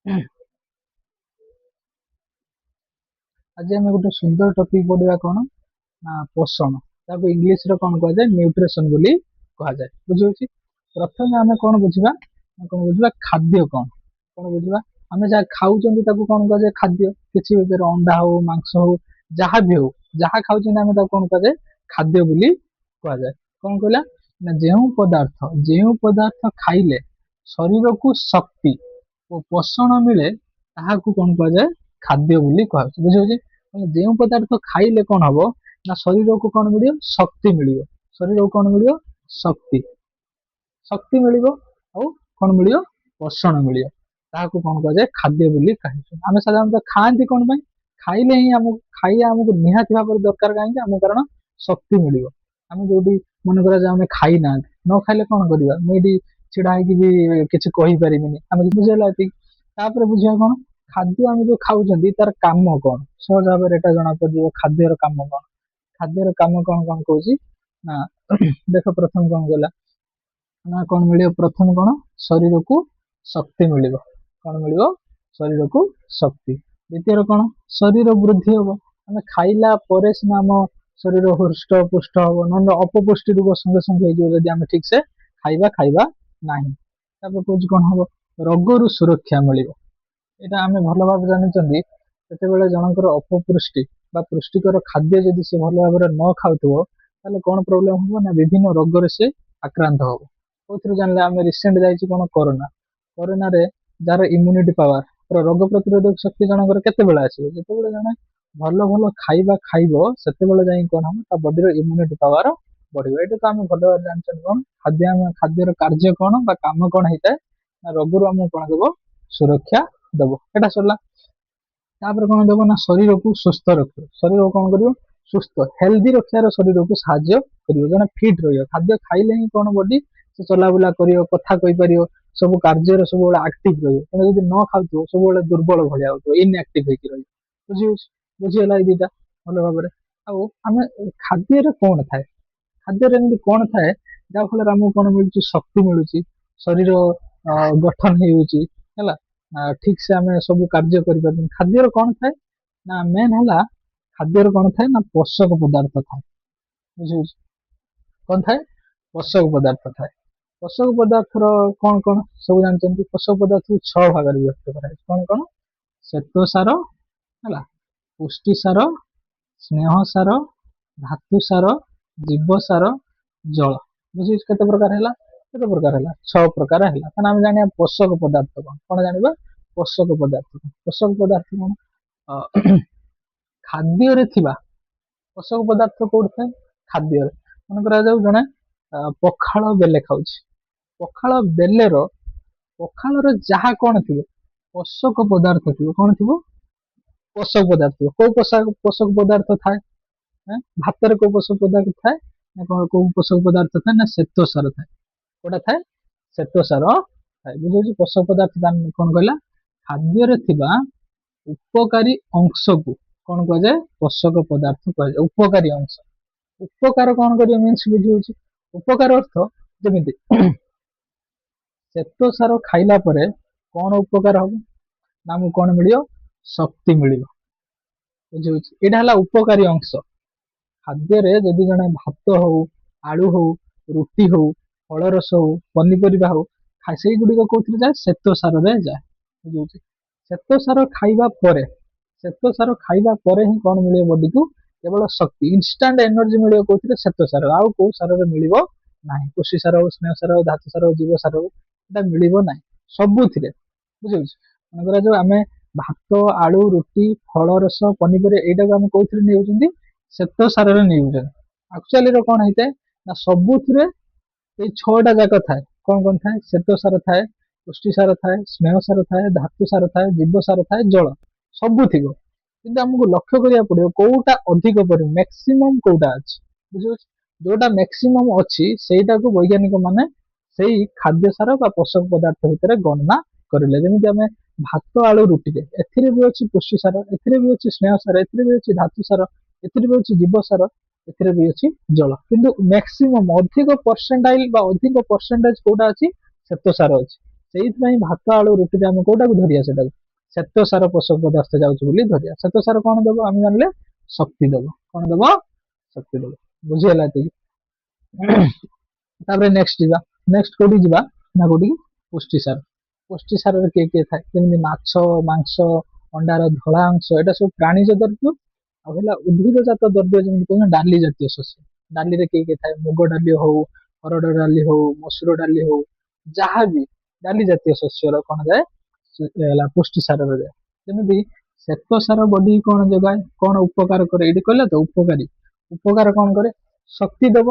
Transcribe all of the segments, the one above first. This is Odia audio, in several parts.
आज आम गोटे सुंदर टॉपिक पढ़ा कौन ना पोषण ताको इंग्लिश रे कौन कह जाए न्यूट्रिशन बोली कह जाए बुझी प्रथम आम कौन बुझा कौन बुझा खाद्य कौन बुझा आम जहाँ खाऊँ ताको कौन कह जाए खाद्य किसी अंडा हो मांस हो जहाँ भी हो जहाँ खाऊँ आम कौन कह जाए खाद्य बोली कह जाए कौन कहला ना जो पदार्थ खाइले शरीर को शक्ति और पोषण मिले ताहाकू कौन कह जाए खाद्य बोली कह बुझे जो पदार्थ खाइले कौन हम ना शरीर को कौन मिल शक्ति मिल शरीर को कौन मिल शक्ति शक्ति मिल कौन मिल पोषण मिल ताकू कौन कह जाए खाद्य बोली कहे आम साधारणतः खाती कौन पाई खाइले ही आम खाइया आमको निहाती भाव दरकार कहीं आम कारण शक्ति मिल आम जो मन करा आम खाई ना न खाइले कौन करवा मुझे छिड़ा भी किसी कहीपरि आम बुझेगा तापर बुझा कौन खाद्य आम जो खाऊँ तार काम कौन सहज भाव में एटा जना पड़ खाद्यर काम कौन खाद्यर काम कौन कौन कौन ना देख प्रथम कौन गला ना कौन मिल प्रथम कौन शरीर को शक्ति मिल कौन मिल शरीर को शक्ति द्वितीय कौन शरीर वृद्धि हम आम खाइला पर सीना आम शरीर हृष्ट पुष्ट हम ना अपपुष्टि रोग संगे संगे जदि आम ठीक से खाइबा खाइबा नहीं कौन कौन हम रोगर सुरक्षा मिल यहाँ आम भल भाव जानते जिते जनकर अपपुष्टि पुष्टिकर खाद्य जदि से भल भाव न खाऊ कौन प्रोब्लेम हम ना विभिन्न रोगर से आक्रांत हम कौन जान आम रिसेंट जाइए कौन कोरोना कोरोना रे जार इम्यूनिटी पावर रोग प्रतिरोधक शक्ति जनकर केते आसो जिते जन भल भल खाइबा खाइब से कौन हम बॉडी इम्यूनिटी पावर बढ़िया ये तो आम भल भाव जानते कौन खाद्यर कार्य कौन काम कौन होता है ना रोगर आम कौन देव सुरक्षा दब एटा सरला कौन देव ना शरीर को सुस्थ रख शरीर को कौन कर सुस्थ हेल्दी रखार शरीर को साहाଯ୍य कर जन फिट रही खाद्य खाइले ही कौन बॉडी से चलाबुला कर कथा कहीपर सब कार्य सब आक्टिव रही न खाऊ सब दुर्बल भाया हो इनआक्टिव होगी रही बुझी बुझीगला ये दुटा भल भाव में आम खाद्य कौन थाए खाद्य एमती कौन थाए जहाँफल आमको कौन मिलूँ शक्ति मिलूँ शरीर गठन है ठीक से आम सब कार्य कर खाद्य कौन थाए ना मेन है खाद्य कौन थाए ना पोषक पदार्थ थाए बुझे कौन थाए पोषक पदार्थ थाए पोषक पदार्थ कौन कौन सब जानते पोषक पदार्थ को 6 भाग विभक्त कराए कौन कौन श्वेत सार है पुष्टि सार स्नेह सार धातु सार जीव सार जल बुझे केते प्रकार है केते प्रकार है 6 प्रकार है आम जाना पोषक पदार्थ कौन जाना पोषक पदार्थ कौन खाद्य पोषक पदार्थ कौट थाए खाद्य मन करा जड़े पखाल बेले खाऊ पखाल बेलेर पखालर जहाँ कौन थी पोषक पदार्थ थी कौन थी पोषक पदार्थ कौ पोषक पदार्थ थाए भात कौ पोषक पदार्थ थाए ना कौ पोषक पदार्थ थाए ना श्वेत सार थाए कौटा थाए श्वेत सार थाए बुझे पोषक पदार्थ कौन कहला खाद्य उपकारी अंश को कौन कह जाए पोषक पदार्थ कह जाए उपकारी अंश उपकार कौन कर मीन्स बुझे उपकार अर्थ जमी श्वेत सार खाइला परे कौन उपकार हम ना आमको कौन मिल शक्ति मिल बुझे यहाँ उपकारी अंश खाद्य जदि जड़े भात हो आलू हो रुटी हो फल रस हो पनीपरिया हो से गुड़िक कौन जाए श्वेत सार जाए बुझे श्वेत सार खाइबा परे श्वेत सार खाइबा परे ही कौन मिले बॉडी को केवल शक्ति इंस्टांट एनर्जी मिले कौन श्वेत सार आउ कौ सार मिल ना पुष्टि सार हो स्नेह सार हो धातु सार हो जीव सार हो मिल ना सबुथ बुझे मनकर जो आम भात आलू रुटी फल रस पनीपरिया यहाँ आम कौन नहीं श्वेत सार नहीं एक्चुअली कौन होता है ना सबुथ 6टा जाक थाए कौन कौन थाए श्वेत सार थाए पुष्टि सार थाए स्नेह सार थाए धातु सार थाए जीव सार थाए जल सबू थी कि आमको लक्ष्य करा पड़ो कौटा अधिक पर मैक्सिमम कौटा अच्छी बुझे जोटा मैक्सिमम अच्छी सेटा को वैज्ञानिक माने से खाद्य सार पोषक पदार्थ भितर गणना करें जमी आम भात आलू रुटी एथिरे भी अच्छी पुष्टि सार एथिरे भी अच्छी स्नेह सार एथिरे भी अच्छी धातु सार एथिरे भी अच्छी जीव सार एथिरे भी अच्छी जल किंतु मैक्सिमम अधिक परसेंटाइल अधिक परसेंटेज कौटा अच्छी श्वेत सार अच्छी ସେଇଥିପାଇଁ ଭାତ ଆଳୁ ରୁଟିରେ ଆମେ କୋଉଟାକୁ ଧରିବା ସେଟାକୁ ଶ୍ଵେତସାର ପୋଷକ ପଦାର୍ଥ ଯାଉଛି ବୋଲି ଧରିବା। ଶ୍ଵେତସାର କଣ ଦବ ଆମେ ଜାଣିଲେ ଶକ୍ତି ଦବ। କଣ ଦବ ଶକ୍ତି ଦବ। ବୁଝିଗଲା ଏତିକି। ତାପରେ ନେକ୍ସଟ ଯିବା। ନେକ୍ସଟ କୋଉଠି ଯିବା ନା କୋଉଠି ପୁଷ୍ଟିସାର। ପୁଷ୍ଟିସାରରେ କିଏ କିଏ ଥାଏ ଯେମିତି ମାଛ ମାଂସ ଅଣ୍ଡାର ଧଳା ଅଂଶ ଏଇଟା ସବୁ ପ୍ରାଣୀଜ ଦ୍ରବ୍ୟ। ଆଉ ହେଲା ଉଦ୍ଭିଦ ଜାତ ଦ୍ରବ୍ୟ ଯେମିତି କହୁଛନ୍ତି ଡାଲି ଜାତୀୟ ଶସ୍ୟ। ଡାଲିରେ କିଏ କିଏ ଥାଏ ମୁଗ ଡାଲି ହଉ ହରଡ ଡାଲି ହଉ ମସୁର ଡାଲି ହଉ ଯାହାବି ଡାଲି ଜାତୀୟ ଶସ୍ୟର କଣ ଯାଏ ହେଲା ପୁଷ୍ଟିସାରରେ ଯାଏ। ଯେମିତି ଶ୍ଵେତସାର ବଡି କଣ ଯୋଗାଏ କଣ ଉପକାର କରେ ଏଇଠି କହିଲେ ତ ଉପକାରୀ। ଉପକାର କଣ କରେ ଶକ୍ତି ଦବ।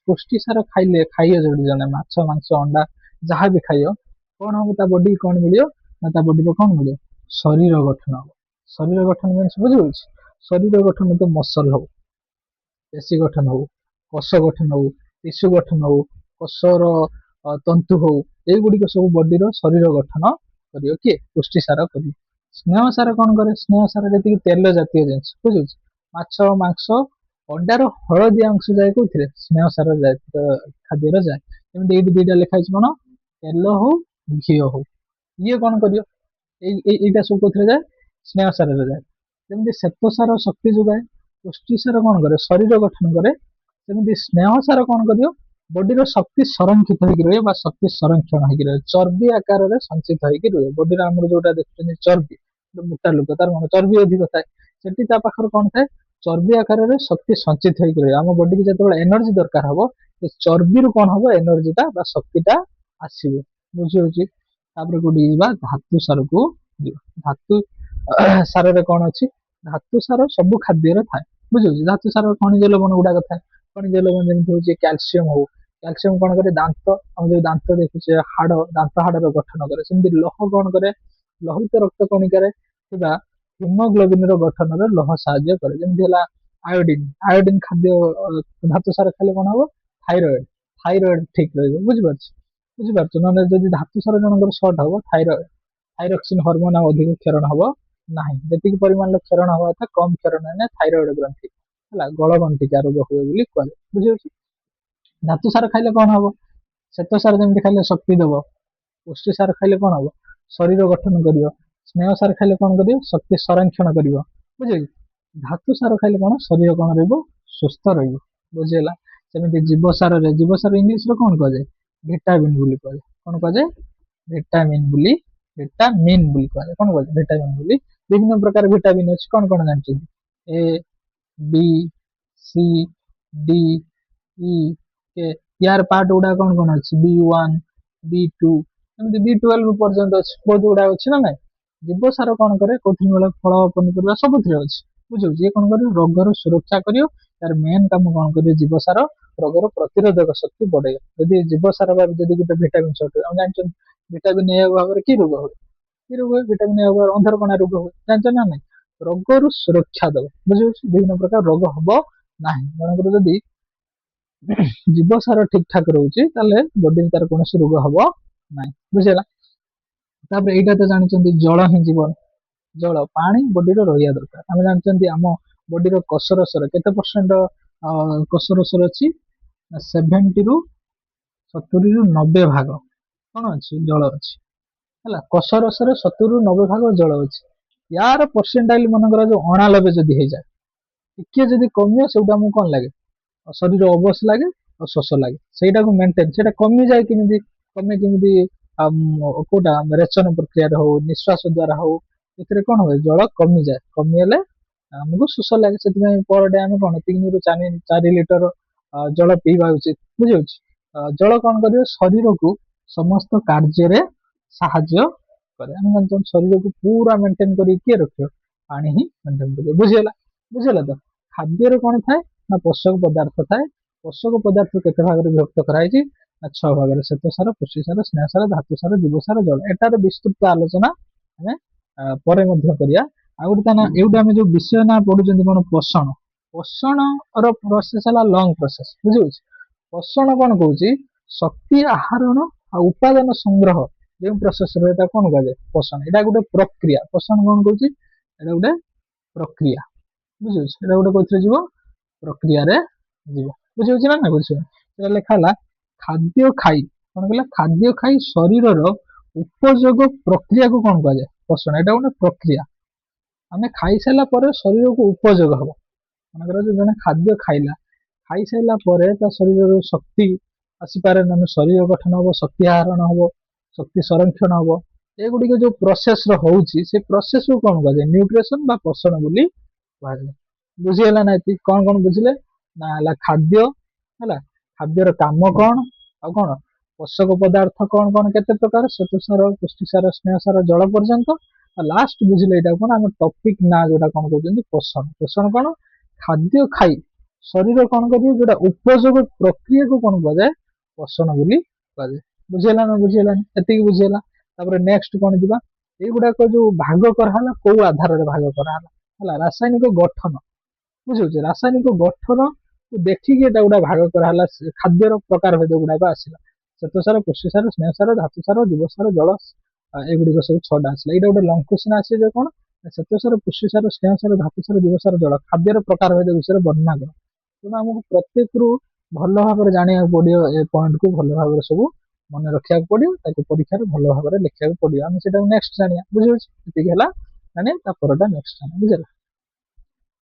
ପୁଷ୍ଟିସାର ଖାଇଲେ ଖାଇବ ଯଦି ଜଣେ ମାଛ ମାଂସ ଅଣ୍ଡା ଯାହା ବି ଖାଇବ କଣ ହବ ତା ବଡି କଣ ମିଳିବ ନା ତା ବଡିରେ କଣ ମିଳିବ ଶରୀର ଗଠନ ହବ। ଶରୀର ଗଠନ ମିନ୍ସ ବୁଝିହଉଛି ଶରୀର ଗଠନ ତ ମସଲ ହବ ପେଶୀ ଗଠନ ହଉ କୋଷ ଗଠନ ହଉ ଟିସୁ ଗଠନ ହଉ କୋଷର ତନ୍ତୁ ହଉ ଏଇଗୁଡିକ ସବୁ ବଡିର ଶରୀର ଗଠନ କରିବ କିଏ ପୁଷ୍ଟିସାର କରିବ। ସ୍ନେହ ସାର କଣ କରେ ସ୍ନେହ ସାର ଯେତିକି ତେଲ ଜାତୀୟ ଜିନିଷ ବୁଝୁଛି ମାଛ ମାଂସ ଅଣ୍ଡାର ହଳଦିଆ ଅଂଶ ଯାଏ କୋଉଥିରେ ସ୍ନେହ ସାର ଯାଏ ଖାଦ୍ୟରେ ଯାଏ। ଯେମିତି ଏଇଠି ଦିଟା ଲେଖା ହେଇଛି କଣ ତେଲ ହଉ ଘିଅ ହଉ ଇଏ କଣ କରିବ ଏଇଟା ସବୁ କୋଉଥିରେ ଯାଏ ସ୍ନେହ ସାରରେ ଯାଏ। ଯେମିତି ଶ୍ଵେତସାର ଶକ୍ତି ଯୋଗାଏ ପୁଷ୍ଟିସାର କଣ କରେ ଶରୀର ଗଠନ କରେ ସେମିତି ସ୍ନେହ ସାର କଣ କରିବ ବଡିର ଶକ୍ତି ସଂରକ୍ଷିତ ହେଇକି ରହିବ ବା ଶକ୍ତି ସଂରକ୍ଷଣ ହେଇକି ରହିବ ଚର୍ବି ଆକାରରେ ସଞ୍ଚିତ ହେଇକି ରୁହେ। ବଡିର ଆମର ଯୋଉଟା ଦେଖୁଛନ୍ତି ଚର୍ବି ମୋଟା ଲୋକ ତାର କଣ ଚର୍ବି ଅଧିକ ଥାଏ ସେଠି ତା ପାଖରେ କଣ ଥାଏ ଚର୍ବି ଆକାରରେ ଶକ୍ତି ସଞ୍ଚିତ ହେଇକି ରହିବ। ଆମ ବଡିକି ଯେତେବେଳେ ଏନର୍ଜି ଦରକାର ହବ ଚର୍ବିରୁ କଣ ହବ ଏନର୍ଜି ଟା ବା ଶକ୍ତି ଟା ଆସିବ। ବୁଝିହଉଛି। ତାପରେ କୋଉଠି ଯିବା ଧାତୁ ସାରକୁ ଯିବା। ଧାତୁ ସାରରେ କଣ ଅଛି ଧାତୁ ସାର ସବୁ ଖାଦ୍ୟରେ ଥାଏ। ବୁଝିହଉଛି ଧାତୁ ସାର ଖଣିଜ ଲବଣ ଗୁଡାକ ଥାଏ। ଖଣିଜ ଲବଣ ଯେମିତି ହଉଛି କ୍ୟାଲସିୟମ ହଉ କ୍ୟାଲସିୟମ କଣ କରେ ଦାନ୍ତ ଆମେ ଯୋଉ ଦାନ୍ତ ଦେଖୁଛେ ହାଡ ଦାନ୍ତ ହାଡର ଗଠନ କରେ ସେମିତି ଲୌହ କଣ କରେ ଲୋହିତ ରକ୍ତ କଣିକାରେ ଥିବା ହିମୋଗ୍ଲୋବିନ ର ଗଠନରେ ଲୌହ ସାହାଯ୍ୟ କରେ। ଯେମିତି ହେଲା ଆୟୋଡିନ ଆୟୋଡିନ ଖାଦ୍ୟ ଧାତୁ ସାର ଖାଇଲେ କଣ ହବ ଥାଇରଏଡ ଥାଇରଏଡ ଠିକ ରହିବ। ବୁଝିପାରୁଛ ବୁଝିପାରୁଛ ନହେଲେ ଯଦି ଧାତୁ ସାର ଜଣଙ୍କର ସର୍ଟ ହବ ଥାଇରଏଡ ଥାଇରକ୍ସିନ ହରମୋନ ଆଉ ଅଧିକ କ୍ଷରଣ ହବ ନାହିଁ। ଯେତିକି ପରିମାଣର କ୍ଷରଣ ହବା କଥା କମ କ୍ଷରଣ ହେଲେ ଥାଇରଏଡ ଗ୍ରନ୍ଥି ହେଲା ଗଳଗଣ୍ଠିକା ରୋଗ ହୁଏ ବୋଲି କୁହାଯାଏ। ବୁଝିହଉଛି। ଧାତୁ ସାର ଖାଇଲେ କଣ ହବ ଶ୍ଵେତ ସାର ଯେମିତି ଖାଇଲେ ଶକ୍ତି ଦବ ପୁଷ୍ଟି ସାର ଖାଇଲେ କଣ ହବ ଶରୀର ଗଠନ କରିବ। ସ୍ନେହ ସାର ଖାଇଲେ କଣ କରିବ ଶକ୍ତି ସଂରକ୍ଷଣ କରିବ। ବୁଝିଲେ ଧାତୁ ସାର ଖାଇଲେ କଣ ଶରୀର କଣ ରହିବ ସୁସ୍ଥ ରହିବ। ବୁଝିହେଲା। ସେମିତି ଜୀବସାରରେ ଜୀବସାର ଇଂଲିଶରେ କଣ କୁହାଯାଏ ଭିଟାମିନ ବୋଲି କୁହାଯାଏ। କଣ କୁହାଯାଏ ଭିଟାମିନ ବୋଲି କୁହାଯାଏ। କଣ କୁହାଯାଏ ଭିଟାମିନ ବୋଲି ବିଭିନ୍ନ ପ୍ରକାର ଭିଟାମିନ ଅଛି କଣ କଣ ଜାଣିଛନ୍ତି ଏ ବି ସି ଡି ଇ କେ ୟାର ପାର୍ଟ ଗୁଡା କଣ କଣ ଅଛି B1 B2 ଏମିତି B12 ପର୍ଯ୍ୟନ୍ତ ଅଛି ବହୁତ ଗୁଡା ଅଛି ନା ନାଇଁ। ଜୀବସାର କଣ କରେ କୋଉଥିରେ ମିଳେ ଫଳ ପନିପରିବା ସବୁଥିରେ ଅଛି। ବୁଝଉଛି ଇଏ କଣ କରିବ ରୋଗର ସୁରକ୍ଷା କରିବ। ତାର ମେନ୍ କାମ କଣ କରିବ ଜୀବସାର ରୋଗର ପ୍ରତିରୋଧକ ଶକ୍ତି ବଢେଇବ। ଯଦି ଜୀବସାର ବା ଯଦି ଗୋଟେ ଭିଟାମିନ ସର୍ଟ ଆମେ ଜାଣିଛନ୍ତି ଭିଟାମିନ ଏ ଅଭାବରେ କି ରୋଗ ହୁଏ କି ରୋଗ ହୁଏ ଭିଟାମିନ ଏ ଅଭାବରେ ଅନ୍ଧାରକଣା ରୋଗ ହୁଏ ଜାଣିଛ ନା ନାଇଁ। ରୋଗରୁ ସୁରକ୍ଷା ଦବ। ବୁଝିପାରୁଛି ବିଭିନ୍ନ ପ୍ରକାର ରୋଗ ହବ ନାହିଁ। ଜଣଙ୍କର ଯଦି ଜୀବସାର ଠିକ ଠାକ ରହୁଛି ତାହେଲେ ବଡିରେ ତାର କୌଣସି ରୋଗ ହବ ନାହିଁ। ବୁଝିହେଲା। ତାପରେ ଏଇଟା ତ ଜାଣିଛନ୍ତି ଜଳ ହିଁ ଜୀବନ। ଜଳ ପାଣି ବଡିର ରହିବା ଦରକାର। ଆମେ ଜାଣିଛନ୍ତି ଆମ ବଡିର କୋଷ ରସରେ କେତେ ପରସେଣ୍ଟ କୋଷ ରସରେ ଅଛି 70 ରୁ 90 ଭାଗ କଣ ଅଛି ଜଳ ଅଛି। ହେଲା କୋଷ ରସରେ 70 ରୁ 90 ଭାଗ ଜଳ ଅଛି। ୟାର ପରସେଣ୍ଟାଇଲ ମନେକର ଯୋଉ 89 ଯଦି ହେଇଯାଏ ଟିକେ ଯଦି କମିବ ସେଇଟା ଆମକୁ କଣ ଲାଗେ ଶରୀର ଅବଶ ଲାଗେ ଆଉ ଶୋଷ ଲାଗେ। ସେଇଟାକୁ ମେଣ୍ଟେନ ସେଇଟା କମିଯାଏ କେମିତି କମେ କେମିତି କୋଉଟା ରେଚନ ପ୍ରକ୍ରିୟାରେ ହଉ ନିଶ୍ୱାସ ଦ୍ଵାରା ହଉ ଏଥିରେ କଣ ହୁଏ ଜଳ କମିଯାଏ। କମିଗଲେ ଆମକୁ ଶୋଷ ଲାଗେ। ସେଥିପାଇଁ ପର ଡେ ଆମେ କଣ 3 ରୁ 4 ଲିଟର ଜଳ ପିଇବା ଉଚିତ। ବୁଝିହଉଛି। ଜଳ କଣ କରିବ ଶରୀରକୁ ସମସ୍ତ କାର୍ଯ୍ୟରେ ସାହାଯ୍ୟ କରେ। ଆମେ ଜାଣିଛନ୍ତି ଶରୀରକୁ ପୁରା ମେଣ୍ଟେନ କରିକି କିଏ ରଖିବ ପାଣି ହିଁ ମେଣ୍ଟେନ କରିବ। ବୁଝିହେଲା ବୁଝିହେଲା ତ ଖାଦ୍ୟରେ କଣ ଥାଏ ନା ପୋଷକ ପଦାର୍ଥ ଥାଏ। ପୋଷକ ପଦାର୍ଥ କେତେ ଭାଗରେ ବିଭକ୍ତ କରାଯାଇଛି ନା 6 ଭାଗରେ ଶ୍ଵେତସାର ପୁଷ୍ଟିସାର ସ୍ନେହସାର ଧାତୁସାର ଜୀବସାର ଜଳ। ଏଟାର ବିସ୍ତୃତ ଆଲୋଚନା ଆମେ ପରେ ମଧ୍ୟ କରିବା। ଆଉ ଗୋଟେ ତା ନା ଏଇଟା ଆମେ ଯୋଉ ବିଷୟ ନା ପଢୁଛନ୍ତି କଣ ପୋଷଣ ପୋଷଣର ପ୍ରୋସେସ ହେଲା ଲଙ୍ଗ ପ୍ରୋସେସ। ବୁଝିହଉଛି। ପୋଷଣ କଣ କହୁଛି ଶକ୍ତି ଆହରଣ ଆଉ ଉପାଦାନ ସଂଗ୍ରହ ଯେଉଁ ପ୍ରୋସେସ ରେ ଏଟା କଣ କୁହାଯାଏ ପୋଷଣ। ଏଇଟା ଗୋଟେ ପ୍ରକ୍ରିୟା। ପୋଷଣ କଣ କହୁଛି ଏଇଟା ଗୋଟେ ପ୍ରକ୍ରିୟା। ବୁଝିହଉଛି ଏଇଟା ଗୋଟେ କୋଉଥିରେ ଯିବ ପ୍ରକ୍ରିୟାରେ ଯିବ। ବୁଝିହଉଛି ନା ବୁଝିହଉଛି। ସେଟା ଲେଖା ହେଲା ଖାଦ୍ୟ ଖାଇ କଣ କହିଲା ଖାଦ୍ୟ ଖାଇ ଶରୀରର ଉପଯୋଗ ପ୍ରକ୍ରିୟାକୁ କଣ କୁହାଯାଏ? ପୋଷଣ। ଏଇଟା ଗୋଟେ ପ୍ରକ୍ରିୟା। ଆମେ ଖାଇସାରିଲା ପରେ ଶରୀରକୁ ଉପଯୋଗ ହବ। ମନେକର ଯୋଉ ଜଣେ ଖାଦ୍ୟ ଖାଇସାରିଲା ପରେ ତା ଶରୀରରୁ ଶକ୍ତି ଆସିପାରେ, ମାନେ ଶରୀର ଗଠନ ହବ, ଶକ୍ତି ଆହରଣ ହବ, ଶକ୍ତି ସଂରକ୍ଷଣ ହବ। ଏଗୁଡିକ ଯୋଉ ପ୍ରୋସେସ ର ହଉଛି, ସେ ପ୍ରୋସେସ କୁ କଣ କୁହାଯାଏ? ନ୍ୟୁଟ୍ରିସନ ବା ପୋଷଣ ବୋଲି କୁହାଯାଏ। ବୁଝିହେଲା ନା? ଏତିକି କଣ କଣ ବୁଝିଲେ? ନା ହେଲା ଖାଦ୍ୟ, ହେଲା ଖାଦ୍ୟର କାମ କଣ, ଆଉ କଣ ପୋଷକ ପଦାର୍ଥ କଣ କଣ କେତେ ପ୍ରକାର, ଶ୍ୱେତସାର, ପୁଷ୍ଟିସାର, ସ୍ନେହସାର, ଜଳ ପର୍ଯ୍ୟନ୍ତ। ଆଉ ଲାଷ୍ଟ ବୁଝିଲେ ଏଇଟା କଣ, ଆମ ଟପିକ ନା ଯୋଉଟା କଣ କହୁଛନ୍ତି ପୋଷଣ। ପୋଷଣ କଣ? ଖାଦ୍ୟ ଖାଇ ଶରୀର କଣ କରିବ, ଯୋଉଟା ଉପଯୋଗ ପ୍ରକ୍ରିୟାକୁ କଣ କୁହାଯାଏ? ପୋଷଣ ବୋଲି କୁହାଯାଏ। ବୁଝିହେଲା ନା? ବୁଝିହେଲାନି? ଏତିକି ବୁଝିହେଲା। ତାପରେ ନେକ୍ସଟ କଣ ଯିବା, ଏଇଗୁଡାକ ଯୋଉ ଭାଗ କରାହେଲା କୋଉ ଆଧାରରେ ଭାଗ କରାହେଲା? ହେଲା ରାସାୟନିକ ଗଠନ। ବୁଝୁଛି, ରାସାୟନିକ ଗଠନ ଦେଖିକି ଏଟା ଗୁଡା ଭାଗ କରାହେଲା। ଖାଦ୍ୟର ପ୍ରକାର ଭେଦ ଗୁଡାକ ଆସିଲା। ଶ୍ୱେତସାର, ପୁଷ୍ଟିସାର, ସ୍ନେହସାର, ଧାତୁସାର, ଜୀବସାର, ଜଳ, ଏଗୁଡିକ ସବୁ 6ଟା ଆସିଲା। ଏଇଟା ଗୋଟେ ଲଙ୍ଗ କ୍ୱେଶ୍ଚନ ଆସିବ ଯେ କଣ, ଶ୍ୱେତସାର, ପୁଷ୍ଟିସାର, ସ୍ନେହସାର, ଧାତୁସାର, ଜୀବସାର, ଜଳ ଖାଦ୍ୟର ପ୍ରକାର ଭେଦ ବିଷୟରେ ବର୍ଣ୍ଣନା କର। ତେଣୁ ଆମକୁ ପ୍ରତ୍ୟେକରୁ ଭଲ ଭାବରେ ଜାଣିବାକୁ ପଡିବ। ଏ ପଏଣ୍ଟକୁ ଭଲ ଭାବରେ ସବୁ ମନେ ରଖିବାକୁ ପଡିବ। ତାକୁ ପରୀକ୍ଷାରେ ଭଲ ଭାବରେ ଲେଖିବାକୁ ପଡିବ। ଆମେ ସେଟାକୁ ନେକ୍ସଟ ଜାଣିବା। ବୁଝିପାରୁଛି? ଏତିକି ହେଲା, ମାନେ ତା ପରଟା ନେକ୍ସଟ ଜାଣିବା। ବୁଝିଲା?